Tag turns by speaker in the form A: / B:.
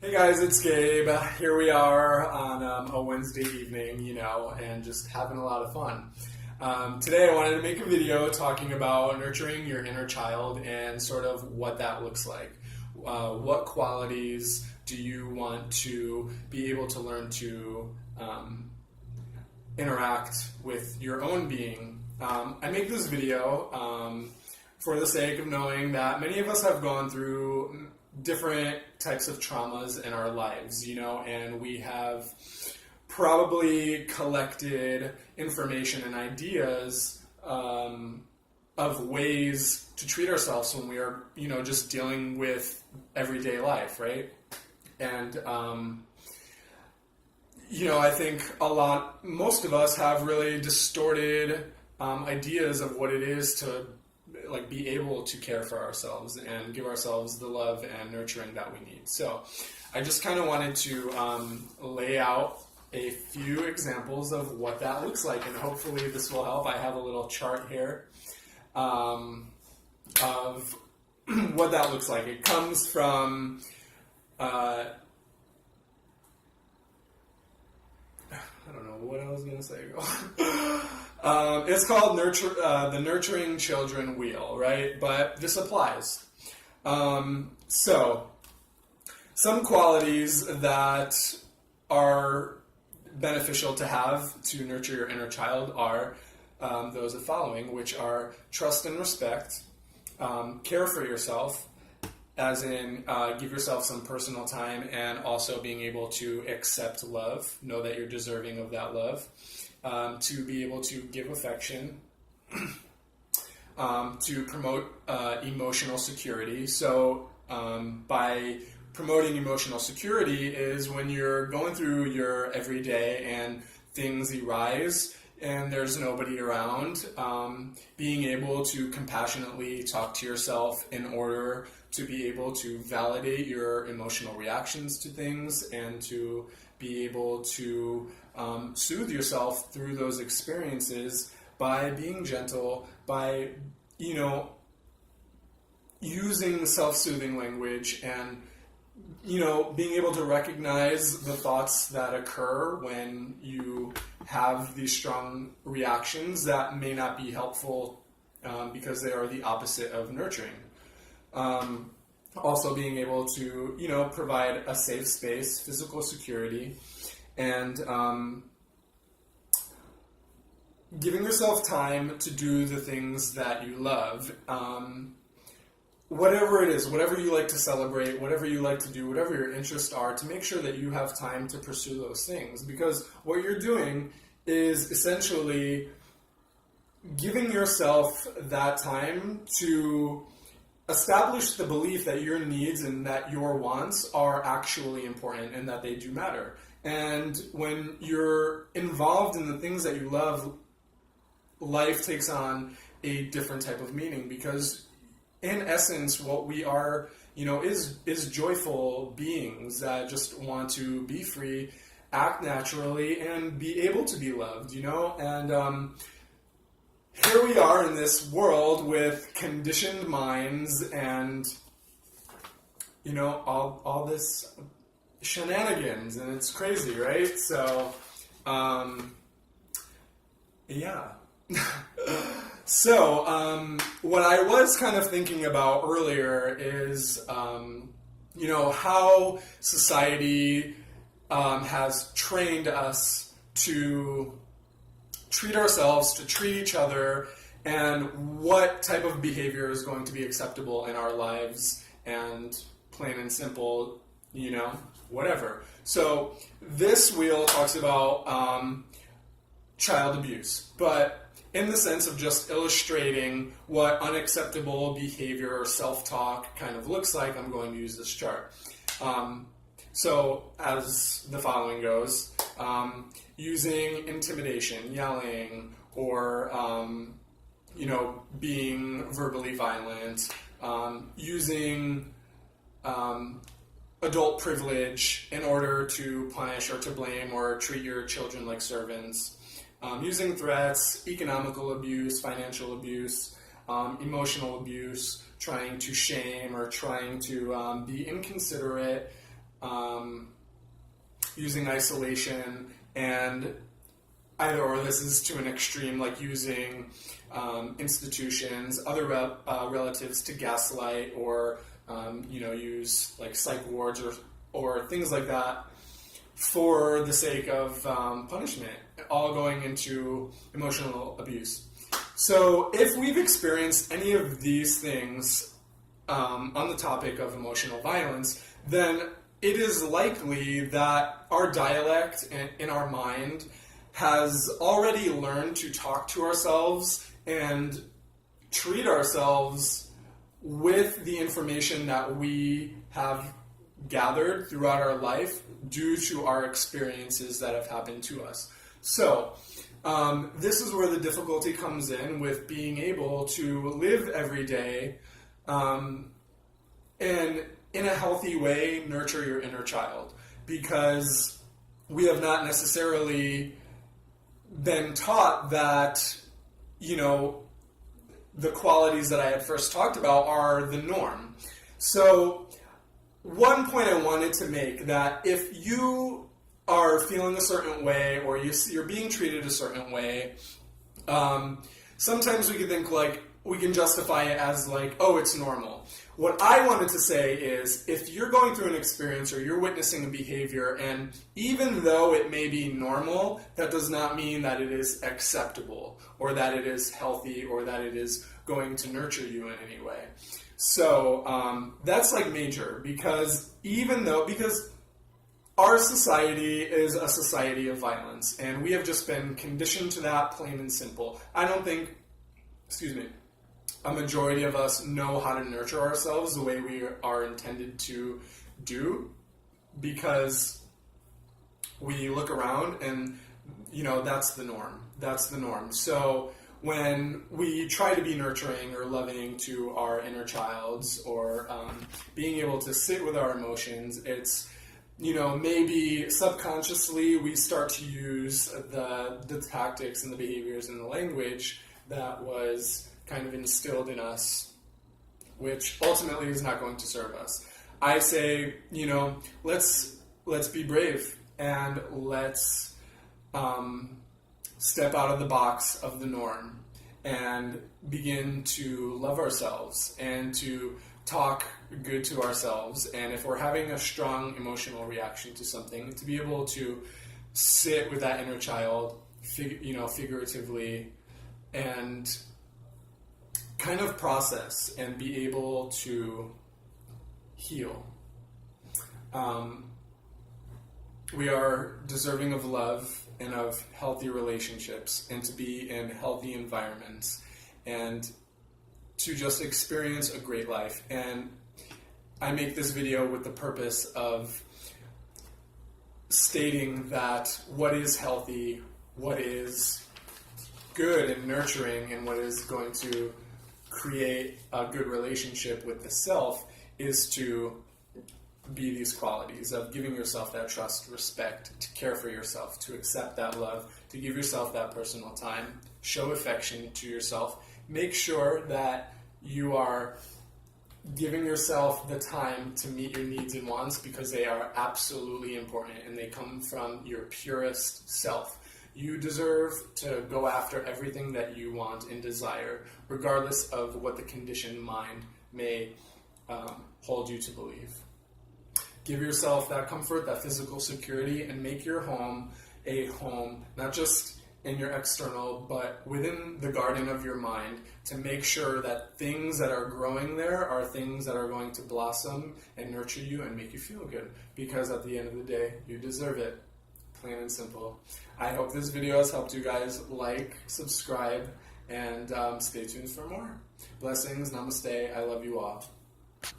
A: Hey guys, it's Gabe. Here we are on a Wednesday evening, and just having a lot of fun. Today I wanted to make a video talking about nurturing your inner child and sort of what that looks like. What qualities do you want to be able to learn to interact with your own being? I make this video for the sake of knowing that many of us have gone through different types of traumas in our lives, and we have probably collected information and ideas of ways to treat ourselves when we are, just dealing with everyday life, right? And, I think most of us have really distorted ideas of what it is to be able to care for ourselves and give ourselves the love and nurturing that we need. So I just kind of wanted to lay out a few examples of what that looks like, and hopefully this will help. I have a little chart here of what that looks like. It comes from I don't know what I was going to say. It's called the Nurturing Children Wheel, right? But this applies. So, some qualities that are beneficial to have to nurture your inner child are those of following, which are trust and respect, care for yourself, as in give yourself some personal time, and also being able to accept love, know that you're deserving of that love, to be able to give affection, to promote emotional security. So by promoting emotional security is when you're going through your everyday and things arise and there's nobody around, being able to compassionately talk to yourself in order to be able to validate your emotional reactions to things and to be able to soothe yourself through those experiences by being gentle, by, using self-soothing language and, being able to recognize the thoughts that occur when you have these strong reactions that may not be helpful because they are the opposite of nurturing. Also being able to, provide a safe space, physical security, and giving yourself time to do the things that you love. Whatever it is, whatever you like to celebrate, whatever you like to do, whatever your interests are, to make sure that you have time to pursue those things. Because what you're doing is essentially giving yourself that time to establish the belief that your needs and that your wants are actually important and that they do matter. And when you're involved in the things that you love, life takes on a different type of meaning, because in essence what we are, is joyful beings that just want to be free, act naturally, and be able to be loved, and here we are in this world with conditioned minds and, all this shenanigans, and it's crazy, right? So, yeah. So, what I was kind of thinking about earlier is, how society has trained us to treat ourselves, to treat each other, and what type of behavior is going to be acceptable in our lives, and plain and simple, whatever. So this wheel talks about child abuse, but in the sense of just illustrating what unacceptable behavior or self-talk kind of looks like, I'm going to use this chart. So as the following goes, using intimidation, yelling, or, being verbally violent, using adult privilege in order to punish or to blame or treat your children like servants, using threats, economical abuse, financial abuse, emotional abuse, trying to shame or trying to be inconsiderate, using isolation, and either or this is to an extreme, like using institutions, other relatives to gaslight, or use like psych wards or things like that for the sake of punishment, all going into emotional abuse. So if we've experienced any of these things on the topic of emotional violence, then it is likely that our dialect in our mind has already learned to talk to ourselves and treat ourselves with the information that we have gathered throughout our life due to our experiences that have happened to us. So, this is where the difficulty comes in with being able to live every day and in a healthy way nurture your inner child, because we have not necessarily been taught that, the qualities that I had first talked about are the norm. So one point I wanted to make, that if you are feeling a certain way or you're being treated a certain way, sometimes we can think like, we can justify it as like, oh, it's normal. What I wanted to say is, if you're going through an experience or you're witnessing a behavior, and even though it may be normal, that does not mean that it is acceptable or that it is healthy or that it is going to nurture you in any way. So that's like major, because our society is a society of violence, and we have just been conditioned to that, plain and simple. I don't think, a majority of us know how to nurture ourselves the way we are intended to do, because we look around and, that's the norm. That's the norm. So when we try to be nurturing or loving to our inner childs, or being able to sit with our emotions, it's, maybe subconsciously we start to use the tactics and the behaviors and the language that was kind of instilled in us, which ultimately is not going to serve us. I say, let's be brave, and let's step out of the box of the norm and begin to love ourselves and to talk good to ourselves. And if we're having a strong emotional reaction to something, to be able to sit with that inner child, figuratively, and kind of process and be able to heal. We are deserving of love and of healthy relationships, and to be in healthy environments, and to just experience a great life. And I make this video with the purpose of stating that what is healthy, what is good and nurturing, and what is going to create a good relationship with the self is to be these qualities of giving yourself that trust, respect, to care for yourself, to accept that love, to give yourself that personal time, show affection to yourself. Make sure that you are giving yourself the time to meet your needs and wants, because they are absolutely important and they come from your purest self. You deserve to go after everything that you want and desire, regardless of what the conditioned mind may hold you to believe. Give yourself that comfort, that physical security, and make your home a home, not just in your external, but within the garden of your mind, to make sure that things that are growing there are things that are going to blossom and nurture you and make you feel good. Because at the end of the day, you deserve it. Plain and simple. I hope this video has helped you guys. Like, subscribe, and stay tuned for more. Blessings, namaste, I love you all.